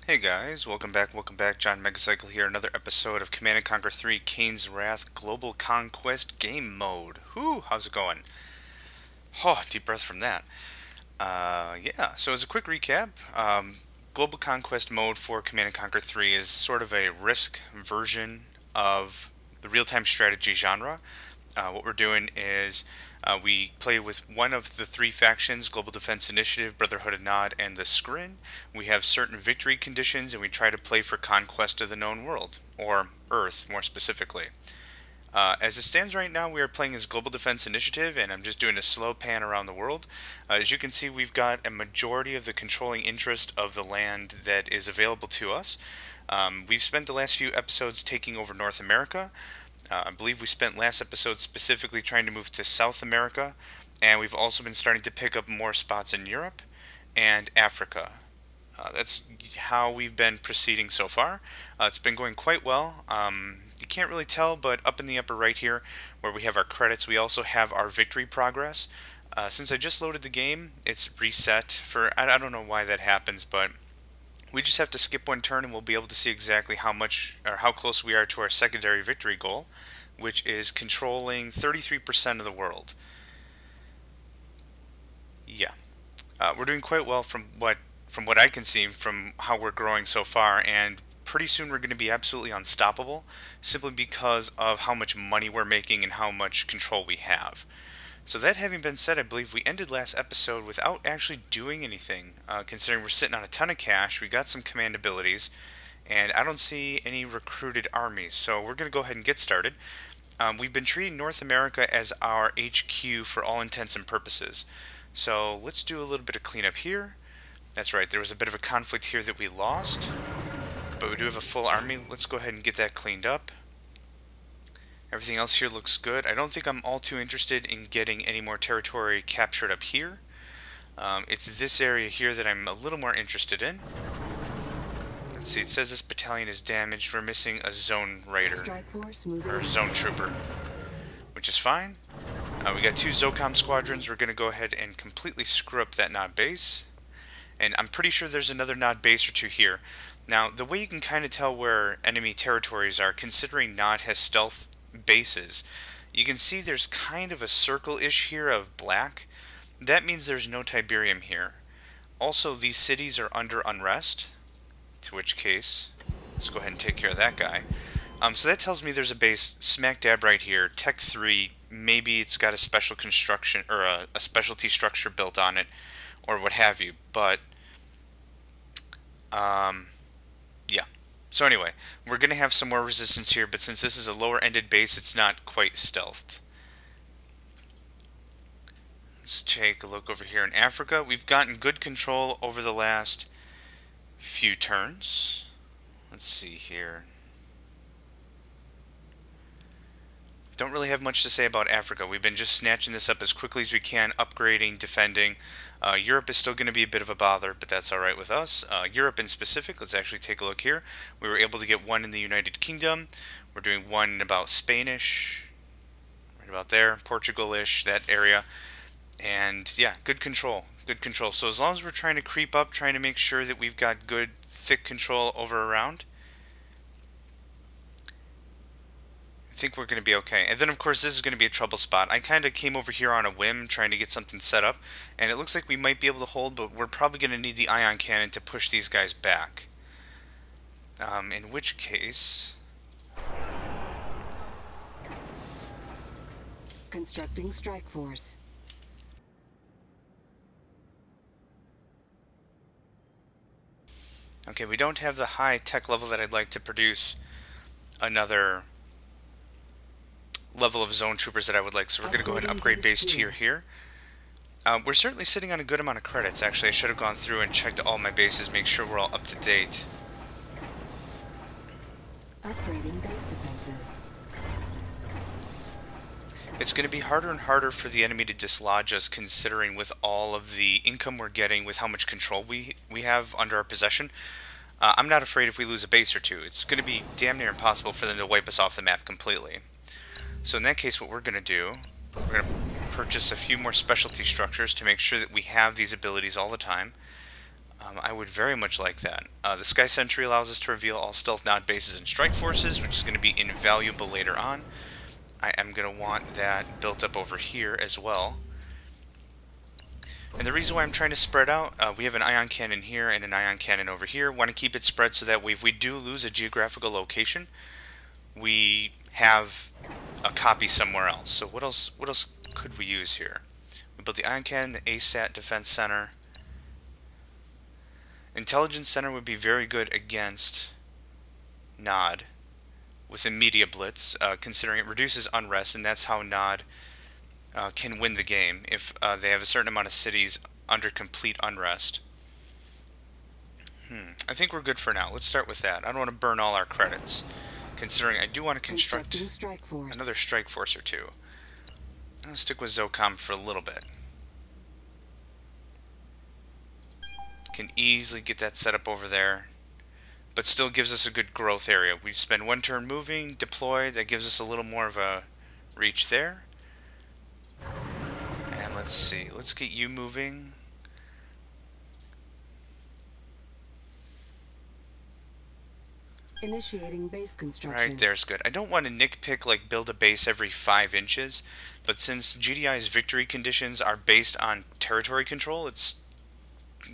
Hey guys, welcome back, John Megacycle here, another episode of Command & Conquer 3 Kane's Wrath Global Conquest Game Mode. Whew, how's it going? Oh, deep breath from that. Yeah, so as a quick recap, Global Conquest mode for Command & Conquer 3 is sort of a risk version of the real-time strategy genre. What we're doing is we play with one of the three factions, Global Defense Initiative, Brotherhood of Nod, and the Skrin. We have certain victory conditions, and we try to play for conquest of the known world, or Earth, more specifically. As it stands right now, we are playing as Global Defense Initiative, and I'm just doing a slow pan around the world. As you can see, we've got a majority of the controlling interest of the land that is available to us. We've spent the last few episodes taking over North America. I believe we spent last episode specifically trying to move to South America, and we've also been starting to pick up more spots in Europe and Africa. That's how we've been proceeding so far. It's been going quite well. You can't really tell, but up in the upper right here, where we have our credits, we also have our victory progress. Since I just loaded the game, it's reset for, I don't know why that happens, but we just have to skip one turn and we'll be able to see exactly how much or how close we are to our secondary victory goal, which is controlling 33% of the world. Yeah, we're doing quite well from what I can see from how we're growing so far, and pretty soon we're going to be absolutely unstoppable simply because of how much money we're making and how much control we have. So that having been said, I believe we ended last episode without actually doing anything, considering we're sitting on a ton of cash, we got some command abilities, and I don't see any recruited armies, so we're going to go ahead and get started. We've been treating North America as our HQ for all intents and purposes, so let's do a little bit of cleanup here. That's right, there was a bit of a conflict here that we lost, but we do have a full army. Let's go ahead and get that cleaned up. Everything else here looks good. I don't think I'm all too interested in getting any more territory captured up here. It's this area here that I'm a little more interested in. Let's see, it says this battalion is damaged. We're missing a zone raider, or zone trooper, which is fine. We got two Zocom squadrons. We're going to go ahead and completely screw up that Nod base. And I'm pretty sure there's another Nod base or two here. Now, the way you can kind of tell where enemy territories are, considering Nod has stealth bases, you can see there's kind of a circle-ish here of black. That means there's no Tiberium here. Also, these cities are under unrest, to which case, let's go ahead and take care of that guy. So that tells me there's a base smack dab right here, Tech 3, maybe it's got a special construction, or a specialty structure built on it, or what have you, but, yeah. So anyway, we're going to have some more resistance here, but since this is a lower-ended base, it's not quite stealthed. Let's take a look over here in Africa. We've gotten good control over the last few turns. Let's see here. Don't really have much to say about Africa. We've been just snatching this up as quickly as we can, upgrading, defending. Europe is still going to be a bit of a bother, but that's alright with us. Europe in specific, let's actually take a look here. We were able to get one in the United Kingdom. We're doing one in about Spanish, right about there, Portugal-ish, that area. And yeah, good control, good control. So as long as we're trying to creep up, trying to make sure that we've got good, thick control over around, I think we're going to be okay. And then of course this is going to be a trouble spot. I kind of came over here on a whim trying to get something set up, and it looks like we might be able to hold, but we're probably going to need the ion cannon to push these guys back. In which case, constructing strike force. okay, we don't have the high tech level that I'd like to produce another level of zone troopers that I would like, so we're going to go ahead and upgrade base tier here. We're certainly sitting on a good amount of credits. Actually, I should have gone through and checked all my bases, make sure we're all up to date. Upgrading base defenses. It's going to be harder and harder for the enemy to dislodge us, considering with all of the income we're getting, with how much control we have under our possession. I'm not afraid if we lose a base or two. It's going to be damn near impossible for them to wipe us off the map completely. So in that case, what we're going to do, we're going to purchase a few more specialty structures to make sure that we have these abilities all the time. I would very much like that. The Sky Sentry allows us to reveal all stealth nod bases and strike forces, which is going to be invaluable later on. I am going to want that built up over here as well. And the reason why I'm trying to spread out, we have an ion cannon here and an ion cannon over here. Want to keep it spread so that way if we do lose a geographical location, we have a copy somewhere else. So what else could we use here? We built the ion cannon, the ASAT defense center. Intelligence center would be very good against Nod with immediate blitz, considering it reduces unrest, and that's how Nod can win the game if they have a certain amount of cities under complete unrest. I think we're good for now. Let's start with that. I don't want to burn all our credits, considering I do want to construct another strike force or two. I'll stick with Zocom for a little bit. Can easily get that set up over there, but still gives us a good growth area. We spend one turn moving, deploy, that gives us a little more of a reach there. And let's see, let's get you moving. Initiating base construction. Right there's good. I don't want to nitpick like build a base every 5 inches, but since GDI's victory conditions are based on territory control, it's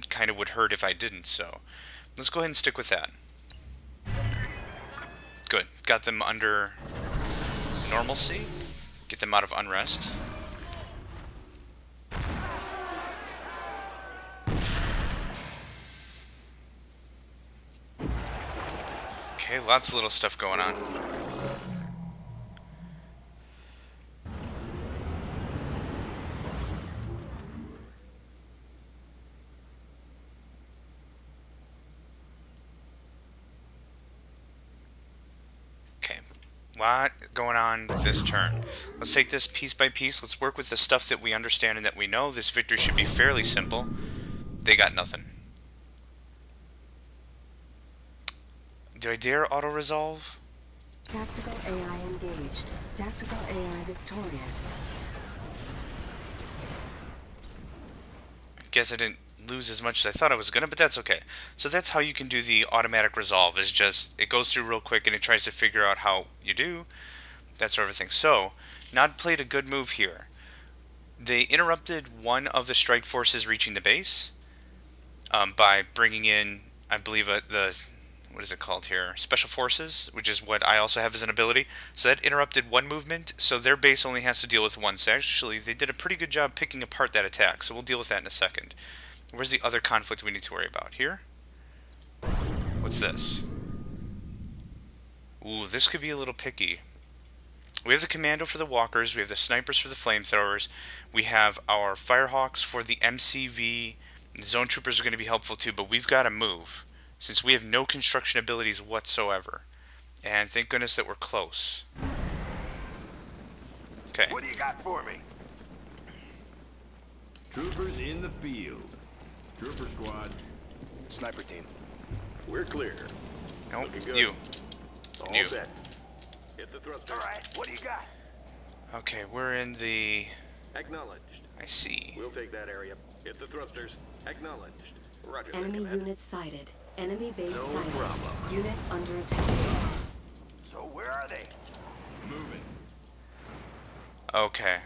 kind of would hurt if I didn't, so let's go ahead and stick with that. Good. Got them under normalcy. Get them out of unrest. Okay, lots of little stuff going on. Lot going on this turn. Let's take this piece by piece. Let's work with the stuff that we understand and that we know. This victory should be fairly simple. They got nothing. Do I dare auto-resolve? Tactical AI engaged. Tactical AI victorious. Guess I didn't lose as much as I thought I was gonna, but that's okay. So that's how you can do the automatic resolve, is just it goes through real quick and it tries to figure out how you do that sort of thing. So Nod played a good move here. They interrupted one of the strike forces reaching the base by bringing in, I believe, the what is it called here? Special forces, which is what I also have as an ability. So that interrupted one movement, so their base only has to deal with one. So actually, they did a pretty good job picking apart that attack, so we'll deal with that in a second. Where's the other conflict we need to worry about? Here? What's this? Ooh, this could be a little picky. We have the commando for the walkers, we have the snipers for the flamethrowers, we have our firehawks for the MCV, and the zone troopers are going to be helpful too, but we've got to move, since we have no construction abilities whatsoever. And thank goodness that we're close. Okay. What do you got for me? Troopers in the field. Trooper squad. Sniper team. We're clear. Nope, Looking good. you. All You. set. Hit the thrusters. All right. What do you got? Okay, we're in the... Acknowledged. I see. We'll take that area. Hit the thrusters. Acknowledged. Roger that, Enemy Commander. unit sighted. Enemy base No sighted. problem. Unit under attack. So where are they? Moving. Okay.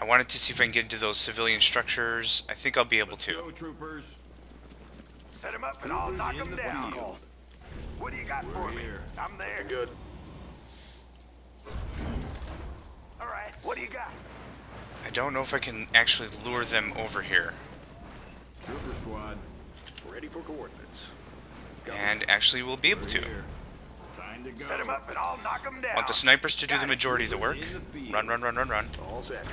I wanted to see if I can get into those civilian structures. I think I'll be able to. Go, troopers. Set them up and I'll Troopers knock in them the down. field. What do you got for We're me? here. I'm there. Good. All right. What do you got? I don't know if I can actually lure them over here. Trooper squad. Ready for coordinates. Go. And actually we'll be able We're to. here. Time to go. Set them up and I'll knock them down. Want the snipers to do Got the it. majority of the work. In the field. Run, run, run, run, run. All set.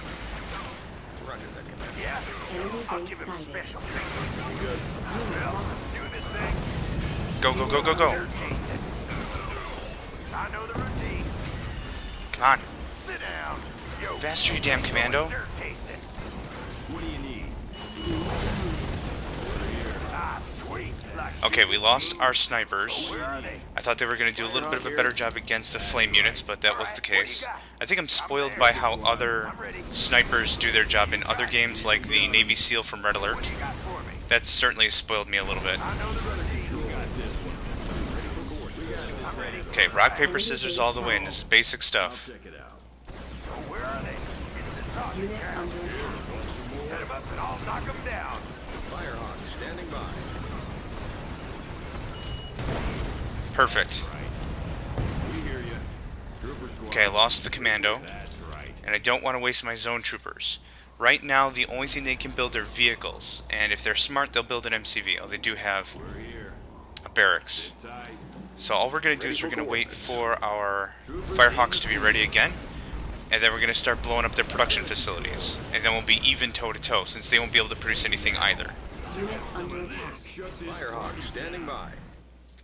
Roger that, Commander. Yeah. Enemy I'll base give him sighted. special treatment. Unit Good. Well, lost. do this thing. Go, go, go, go, go. I know the routine. Come on. Sit down. Yo. Faster, you damn commando. Dirt tasting. What do you need? Ah, sweet. Like Okay, we lost our snipers. where are they? I thought they were going to do a little bit of a better job against the flame units, but that was the case. I think I'm spoiled by how other snipers do their job in other games, like the Navy SEAL from Red Alert. What do you got for me? That's certainly spoiled me a little bit. Okay, rock, paper, scissors all the way, and this is basic stuff. Check it out. Unit under attack. I'll knock him down. Firehawk standing by. Perfect. We hear you. Trooper squad. Okay, I lost the commando, That's right. and I don't want to waste my zone troopers. Right now, the only thing they can build are vehicles, and if they're smart, they'll build an MCV. Oh, they do have We're here. a barracks. Tight. So all we're going to do is we're going to wait for our Firehawks to be ready again, and then we're going to start blowing up their production facilities. And then we'll be even toe-to-toe, since they won't be able to produce anything either. Unit under attack. Firehawk standing by.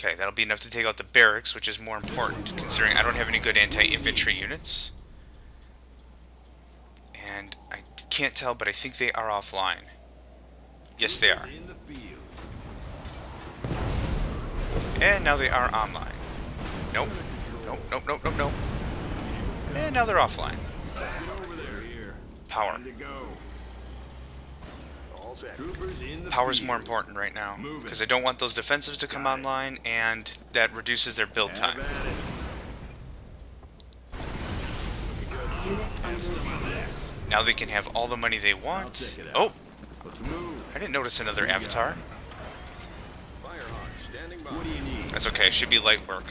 Okay, that'll be enough to take out the barracks, which is more important, considering I don't have any good anti-infantry units. And I can't tell, but I think they are offline. Yes, they are. In the field. And now they are online. Nope. Nope, nope, nope, nope, nope. And now they're offline. Get over there. Here. Power. Time to go. All set. Troopers in the Power's field. more important right now, Moving. because I don't want those defensives to come online, and that reduces their build Have time. at it. Unit under attack. Now they can have all the money they I'll want. check it out. Oh, Let's move. I didn't notice another avatar. Firehawk standing by. What do you need? That's okay, should be light work.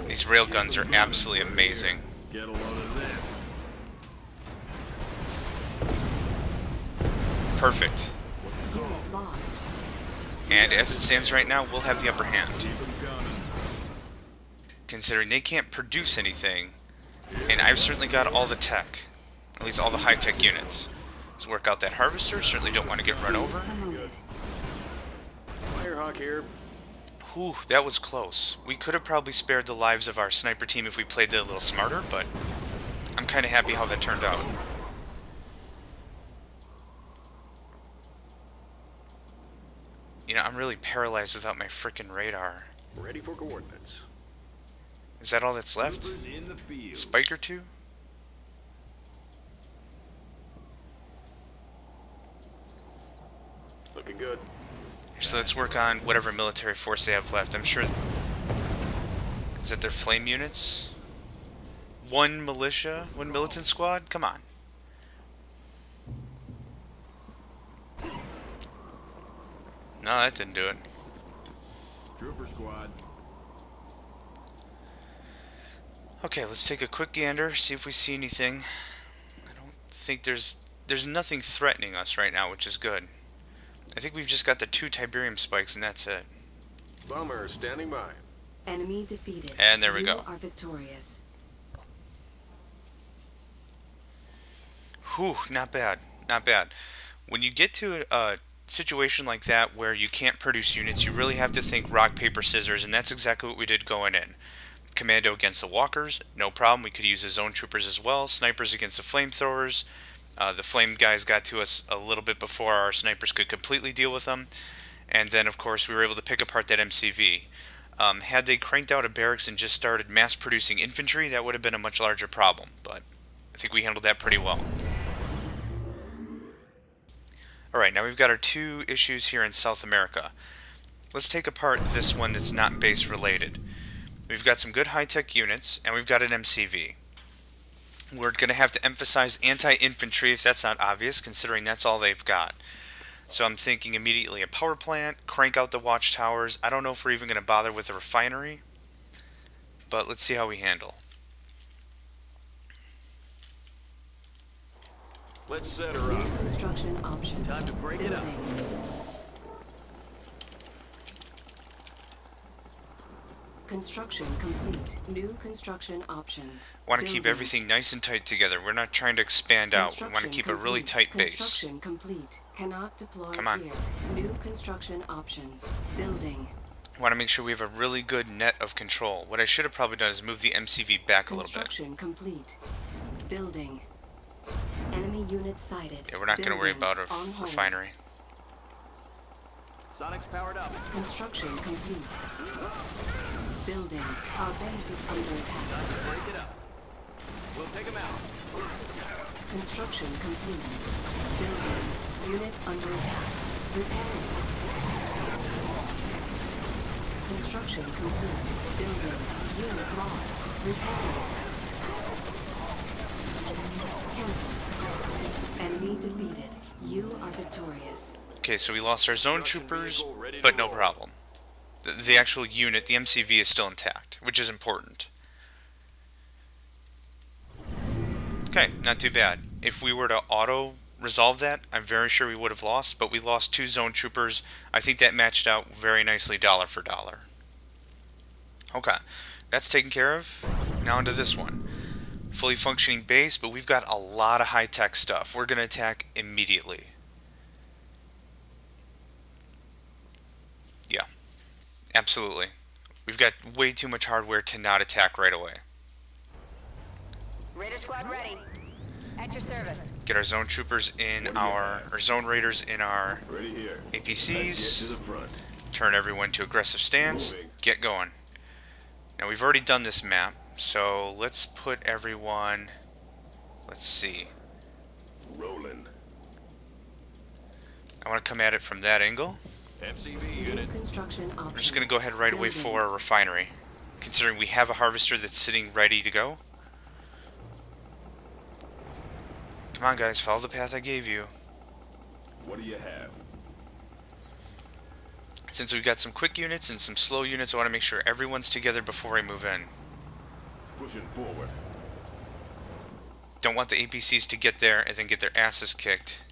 These railguns are absolutely amazing. Get a load of this. Perfect. Unit lost. And as it stands right now, we'll have the upper hand, Keep them coming. considering they can't produce anything, and I've certainly got all the tech, at least all the high-tech units. Let's work out that harvester. Certainly don't want to get run over. Promoted. Firehawk here. Whew, that was close. We could have probably spared the lives of our sniper team if we played it a little smarter, but I'm kind of happy how that turned out. You know, I'm really paralyzed without my frickin' radar. Ready for coordinates. Is that all that's left? Troopers in the field. Spike or two? Looking good. So let's work on whatever military force they have left. I'm sure... Is that their flame units? One militia? One militant squad? Come on. No, that didn't do it. Trooper squad. Okay, let's take a quick gander, see if we see anything. I don't think there's nothing threatening us right now, which is good. I think we've just got the 2 Tiberium spikes, and that's it. Bomber standing by. Enemy defeated. And there we You go. are victorious. Whew, not bad. Not bad. When you get to a situation like that where you can't produce units, you really have to think rock, paper, scissors, and that's exactly what we did going in. Commando against the walkers, no problem. We could use the zone troopers as well. Snipers against the flamethrowers. The flame guys got to us a little bit before our snipers could completely deal with them. And then, of course, we were able to pick apart that MCV. Had they cranked out a barracks and just started mass-producing infantry, that would have been a much larger problem. But I think we handled that pretty well. Alright, now we've got our 2 issues here in South America. Let's take apart this one that's not base-related. We've got some good high-tech units, and we've got an MCV. We're going to have to emphasize anti-infantry if that's not obvious, considering that's all they've got. So I'm thinking immediately a power plant, crank out the watchtowers. I don't know if we're even going to bother with a refinery, but let's see how we handle. Let's set her up. New construction options. Time to break it up. Building. Construction complete. New construction options. Want to keep Building. everything nice and tight together. We're not trying to expand out. We want to keep a really tight base. Construction complete. Cannot deploy Come on. here. New construction options. Building. Want to make sure we have a really good net of control. What I should have probably done is move the MCV back a little bit. Construction complete. Building. Enemy unit sighted. Yeah, we're not going to worry Building. about a On hold. refinery. Sonic's powered up. Construction complete. Building. Our base is under attack. Time to break it up. We'll take him out. Construction complete. Building. Unit under attack. Repairing. Construction complete. Building. Unit lost. Repairing. Cancel. Enemy defeated. You are victorious. Okay, so we lost our zone troopers, but no problem. The actual unit, the MCV, is still intact, which is important. Okay, not too bad. If we were to auto-resolve that, I'm very sure we would have lost, but we lost 2 zone troopers. I think that matched out very nicely dollar for dollar. Okay, that's taken care of. Now onto this one. Fully functioning base, but we've got a lot of high-tech stuff. We're going to attack immediately. Yeah, absolutely. We've got way too much hardware to not attack right away. Raider squad ready. At your service. Get our zone troopers in our, or zone raiders in our Ready here. APCs. Get to the front. Turn everyone to aggressive stance. Get going. Now we've already done this map, so let's put everyone, let's see. Rolling. I want to come at it from that angle. MCV unit. Construction options. We're just going to go ahead right away for a refinery, considering we have a harvester that's sitting ready to go. Come on guys, follow the path I gave you. What do you have? Since we've got some quick units and some slow units, I want to make sure everyone's together before I move in. Pushing forward. Don't want the APCs to get there and then get their asses kicked,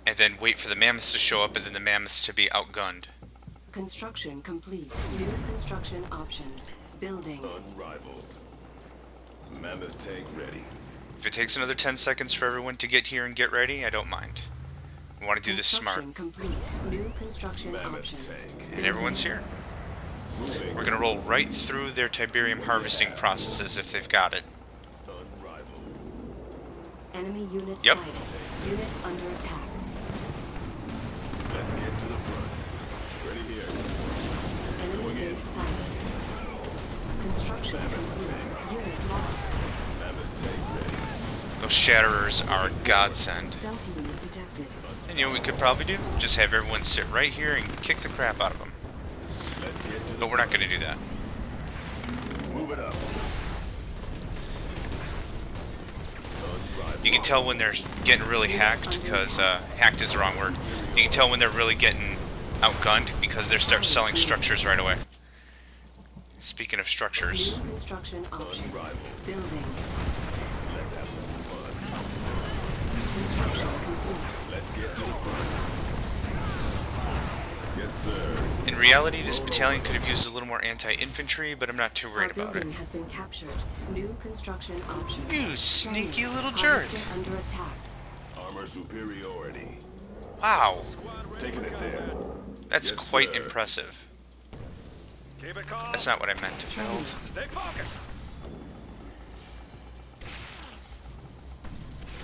and then wait for the mammoths to show up and then the mammoths to be outgunned. Construction complete. New construction options. Building. Unrivaled. Mammoth tank ready. If it takes another 10 seconds for everyone to get here and get ready, I don't mind. We want to do this smart. Construction complete. New construction Mammoth options. tank. And everyone's here. Moving. We're going to roll right through their Tiberium harvesting processes if they've got it. Unrivaled. Enemy unit Yep. sighted. Unit under attack. Let's get to the front. Ready here. Enemy base sighted. Construction complete. Unit lost. Mammoth tank ready. Those Shatterers are a godsend. Stealth unit detected. And you know what we could probably do? Just have everyone sit right here and kick the crap out of them. Let's get to the But we're not going to do that. Move it up. You can tell when they're getting really hacked, because hacked is the wrong word. You can tell when they're really getting outgunned because they start selling structures right away. Speaking of structures, New construction options. Building. Let's have some fun. Construction complete. Let's get to the front. Yes, sir. in reality this battalion could have used a little more anti-infantry, but I'm not too Our worried about it. building has been captured. New construction options. You sneaky little jerk. Harvester under attack. Armor superiority. Wow, Taking it there. that's Yes, quite sir. impressive. Keep it calm. That's not what I meant to build. Stay focused.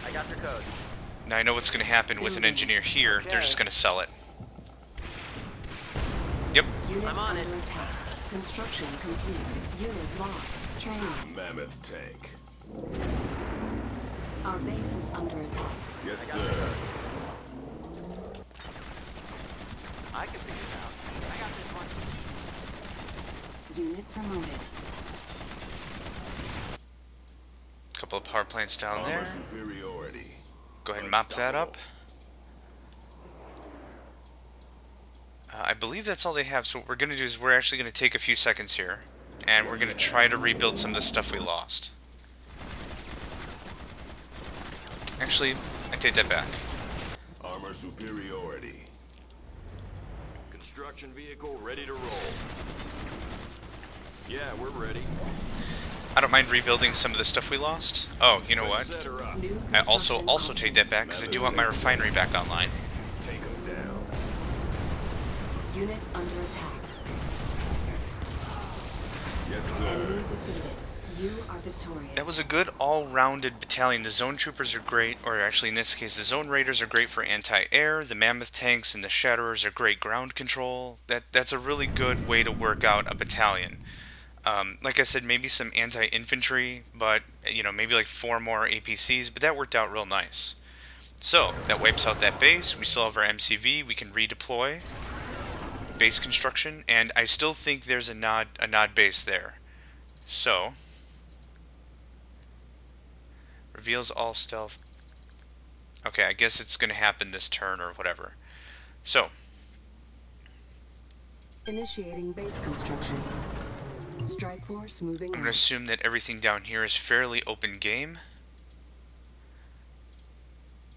I got your code. Now I know what's going to happen with an engineer here. They're just going to sell it. Yep. Unit I'm on under it. attack. Construction complete. Unit lost. Training. Mammoth tank. Our base is under attack. Yes, sir. I can figure this out. I got this one. Unit promoted. Couple of power plants down Armor there. superiority. Go ahead and mop that up. I believe that's all they have, so what we're going to do is we're actually going to take a few seconds here, and we're going to try to rebuild some of the stuff we lost. Actually, I take that back. Armor superiority. Construction vehicle ready to roll. Yeah, we're ready. I don't mind rebuilding some of the stuff we lost. Oh, you know what? Set her up. New I construction also take that back because I do want my refinery back online. Take them down. Unit under attack. Yes, Enemy sir. defeated. You are victorious. That was a good all-rounded battalion. The zone troopers are great, or actually in this case the zone raiders are great for anti-air, the mammoth tanks and the shatterers are great ground control. That's a really good way to work out a battalion. Like I said, maybe some anti-infantry, but you know, maybe like 4 more APCs, but that worked out real nice. So that wipes out that base. We still have our MCV. We can redeploy base construction, and I still think there's a nod base there. So reveals all stealth. Okay, I guess it's going to happen this turn or whatever. So Initiating base construction. Strike force moving I'm going out. to assume that everything down here is fairly open game.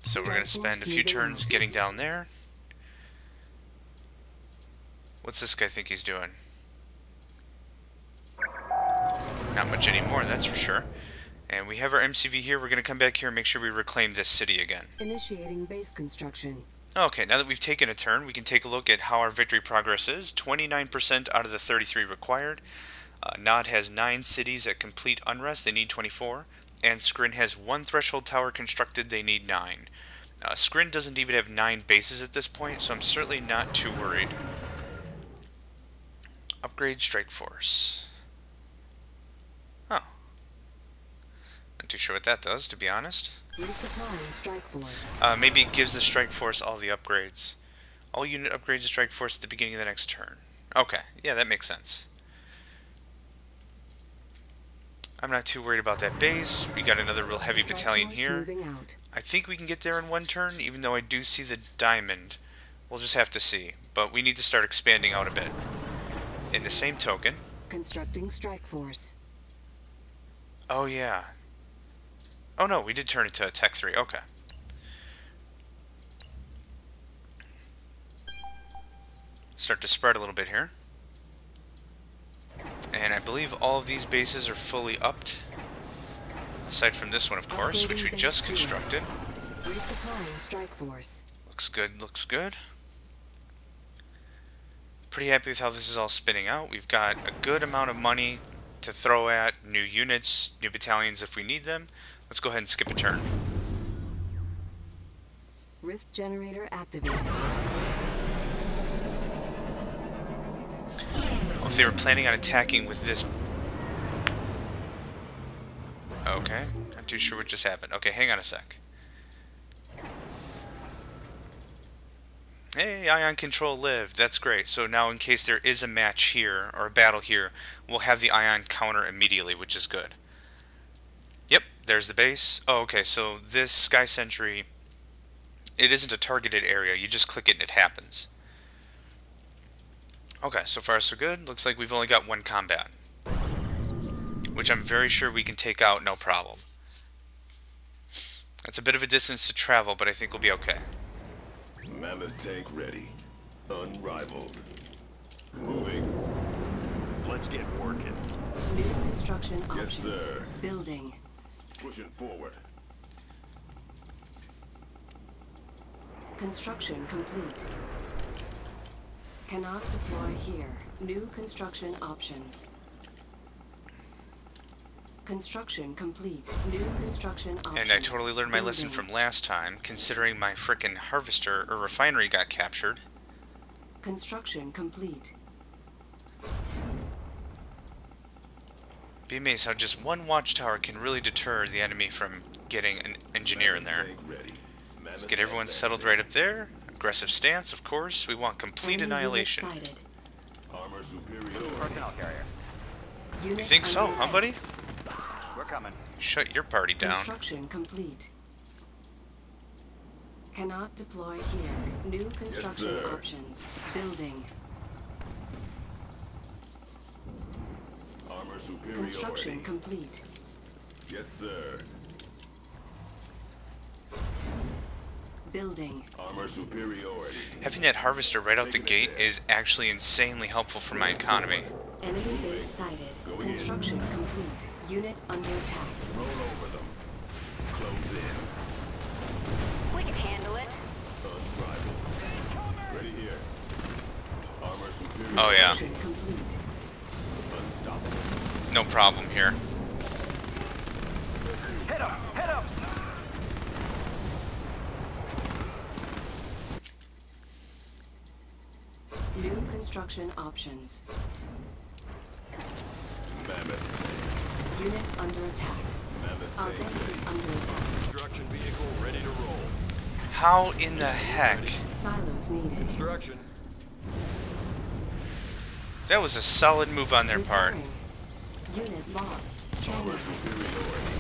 So we're going to spend a few turns getting down there. What's this guy think he's doing? Not much anymore, that's for sure. And we have our MCV here. We're going to come back here and make sure we reclaim this city again. Initiating base construction. Okay, now that we've taken a turn, we can take a look at how our victory progress is. 29% out of the 33 required. Nod has 9 cities at complete unrest. They need 24. And Skrin has 1 threshold tower constructed. They need 9. Skrin doesn't even have 9 bases at this point, so I'm certainly not too worried. Upgrade strike force. Oh. Not too sure what that does, to be honest. Resupplying strike force. Maybe it gives the strike force all the upgrades. All unit upgrades the strike force at the beginning of the next turn. Okay, yeah, that makes sense. I'm not too worried about that base. We got another real heavy Strike battalion force here. moving out. I think we can get there in 1 turn, even though I do see the diamond. We'll just have to see. But we need to start expanding out a bit. In the same token... Constructing strike force. Oh, yeah. Oh, no, we did turn it to Tech 3. Okay. Start to spread a little bit here. And I believe all of these bases are fully upped. Aside from this one, of course, which we just constructed. Resupplying strike force. Looks good, looks good. Pretty happy with how this is all spinning out. We've got a good amount of money to throw at new units, new battalions if we need them. Let's go ahead and skip a turn. Rift generator activated. Well, if they were planning on attacking with this... Okay, not too sure what just happened. Okay, hang on a sec. Hey, ion control lived. That's great. So now in case there is a match here, or a battle here, we'll have the ion counter immediately, which is good. Yep, there's the base. Oh, okay, so this Sky Sentry, it isn't a targeted area. You just click it and it happens. Okay, so far so good. Looks like we've only got 1 combat, which I'm very sure we can take out no problem. That's a bit of a distance to travel, but I think we'll be okay. Mammoth tank ready. Unrivaled. Moving. Let's get working. New construction Yes, options. sir. Building. Pushing forward. Construction complete. Cannot deploy here. New construction options. Construction complete. New construction options. And I totally learned my lesson Building. from last time, considering my frickin' harvester or refinery got captured. Construction complete. Be amazed how just 1 watchtower can really deter the enemy from getting an engineer in there. Tank ready. Let's get everyone settled right up there. Aggressive stance, of course. We want complete Enemy unit annihilation. sighted. Armor superiority. Personnel carrier. Unit You think so, under huh, attack. buddy? We're coming. Shut your party down. Construction complete. Cannot deploy here. New construction sir. options. Building. Armor superiority. Construction complete. Yes, sir. Building. Armor superiority. Having that harvester right out the gate is actually insanely helpful for my economy. Enemy base sighted. Going in. Construction complete. Unit under attack. Roll over them. Close in. We can handle it. Unrivaled. Ready here. Armor superiority. Oh yeah, Construction complete. Unstoppable. no problem here. Hit him! Hit him! New construction options. Unit under attack. Our base is under attack. Construction vehicle ready to roll. How in the heck? Silos needed. Construction. That was a solid move on their part. Repairing. Unit lost. Armor Training. superiority.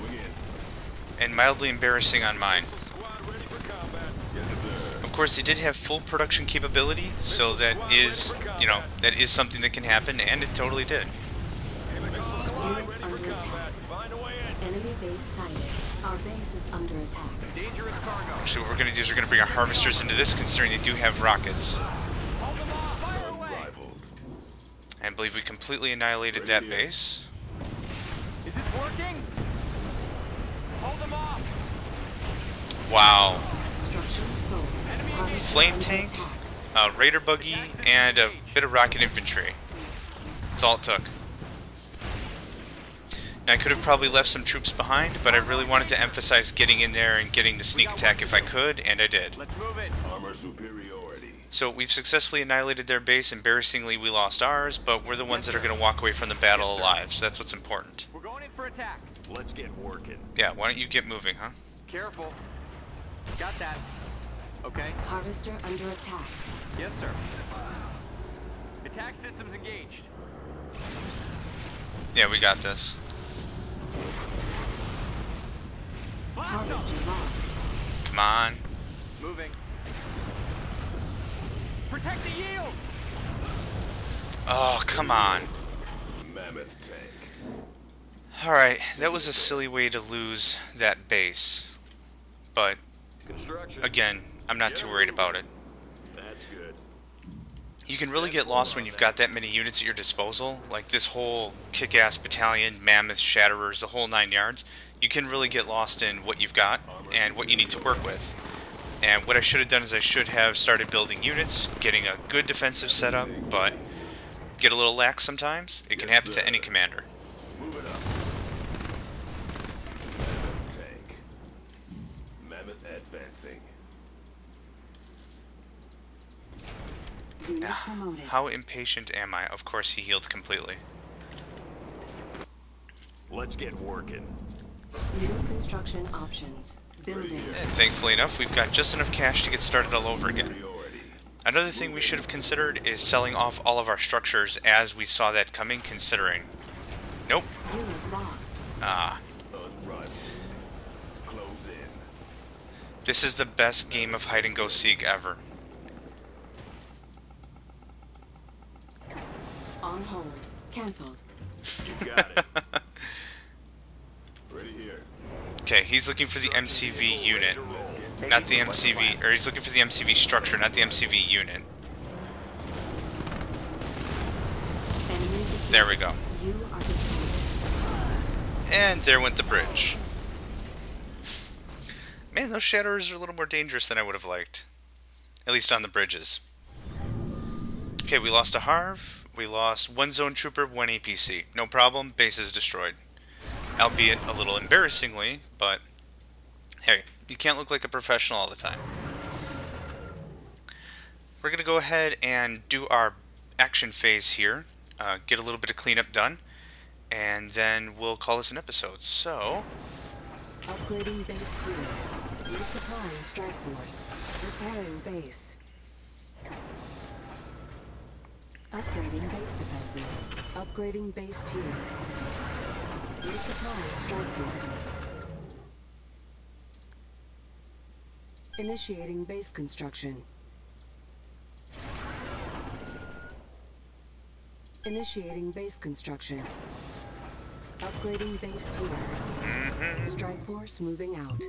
Going in. And mildly embarrassing on mine. Squad ready for combat. Yes, sir. Of course, they did have full production capability, so that is, you know, that is something that can happen, and it totally did. Missile squad Unit ready under for attack. combat. Find a way in. Enemy base sighted. Our base is under attack. Dangerous cargo. Actually, what we're going to do is we're going to bring our harvesters into this, considering they do have rockets. Hold them off. Fire away. Unrivaled. I believe we completely annihilated that base. Is this working? Hold them off. Wow. Structure sold. Harvester Flame under tank, attack. raider buggy, and a bit of rocket infantry. That's all it took. Now, I could have probably left some troops behind, but I really wanted to emphasize getting in there and getting the sneak attack if I could, and I did. Let's move it. Armor superiority. So we've successfully annihilated their base. Embarrassingly, we lost ours, but we're the ones that are going to walk away from the battle alive, so that's what's important. We're going in for attack. Let's get working. Yeah, why don't you get moving, huh? Careful. Got that. Okay. Harvester under attack. Yes, sir. Attack systems engaged. Yeah, we got this. Harvester lost. Come on. Moving. Protect the yield. Oh, come on. Mammoth tank. Alright, that was a silly way to lose that base. But, Construction. again, I'm not too worried about it. That's good. You can really get lost when you've got that many units at your disposal. Like this whole kick-ass battalion, mammoth, shatterers, the whole 9 yards. You can really get lost in what you've got and what you need to work with. And what I should have done is I should have started building units, getting a good defensive setup, but get a little lax sometimes. It can happen to any commander. Move it up. Mammoth tank. Mammoth advancing. Unit promoted. How impatient am I? Of course he healed completely. Let's get working. New construction options. Building. And thankfully enough, we've got just enough cash to get started all over again. Priority. Another thing we should have considered is selling off all of our structures as we saw that coming, considering. Nope. Unit lost. Ah. Unrivaled. Close in. This is the best game of hide-and-go-seek ever. On hold. Cancelled. You got it. Ready here. Okay, he's looking for the MCV unit. Not the MCV, or he's looking for the MCV structure, not the MCV unit. Enemy defeated. There we go. You are victorious. And there went the bridge. Man, those shatterers are a little more dangerous than I would have liked. At least on the bridges. Okay, we lost a Harv. We lost 1 zone trooper, 1 APC. No problem, base is destroyed. Albeit a little embarrassingly, but hey, you can't look like a professional all the time. We're going to go ahead and do our action phase here. Get a little bit of cleanup done. And then we'll call this an episode. So, Upgrading base tier. Resupplying strike force. Repairing base. Upgrading base defenses. Upgrading base tier. Resupplying strike force. Initiating base construction. Initiating base construction. Upgrading base tier. Strike force moving out.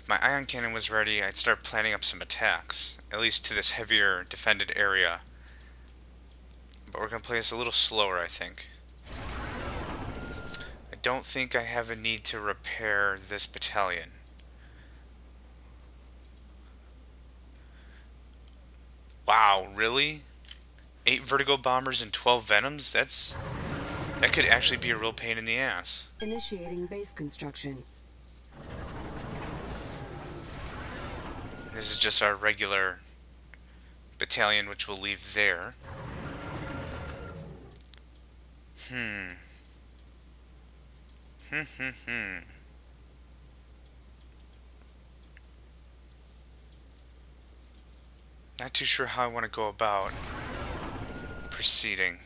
if my ion cannon was ready, I'd start planning up some attacks, at least to this heavier defended area. But we're going to play this a little slower, I think. I don't think I have a need to repair this battalion. Wow, really? 8 Vertigo Bombers and 12 Venoms? That could actually be a real pain in the ass. Initiating base construction. This is just our regular battalion, which we'll leave there. Hmm. Not too sure how I want to go about proceeding.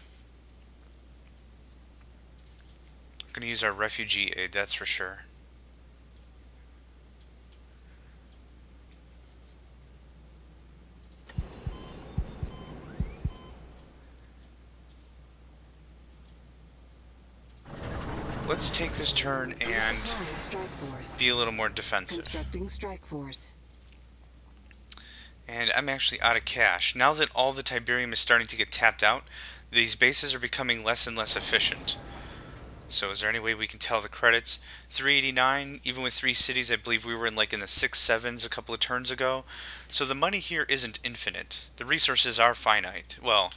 I'm going to use our refugee aid, that's for sure. Let's take this turn and be a little more defensive. Constructing strike force. And I'm actually out of cash. Now that all the Tiberium is starting to get tapped out, these bases are becoming less and less efficient. So is there any way we can tell the credits? 389, even with 3 cities, I believe we were in like in the 6-7s a couple of turns ago. So the money here isn't infinite. The resources are finite. Well,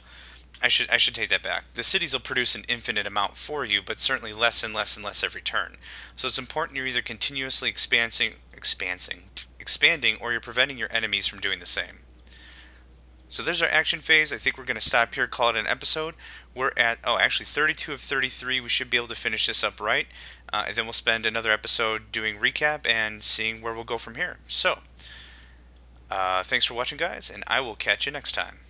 I should take that back. The cities will produce an infinite amount for you, but certainly less and less and less every turn. So it's important you're either continuously expanding, or you're preventing your enemies from doing the same. So there's our action phase. I think we're going to stop here, call it an episode. We're at, actually 32 of 33. We should be able to finish this up right. And then we'll spend another episode doing recap and seeing where we'll go from here. So, thanks for watching, guys, and I will catch you next time.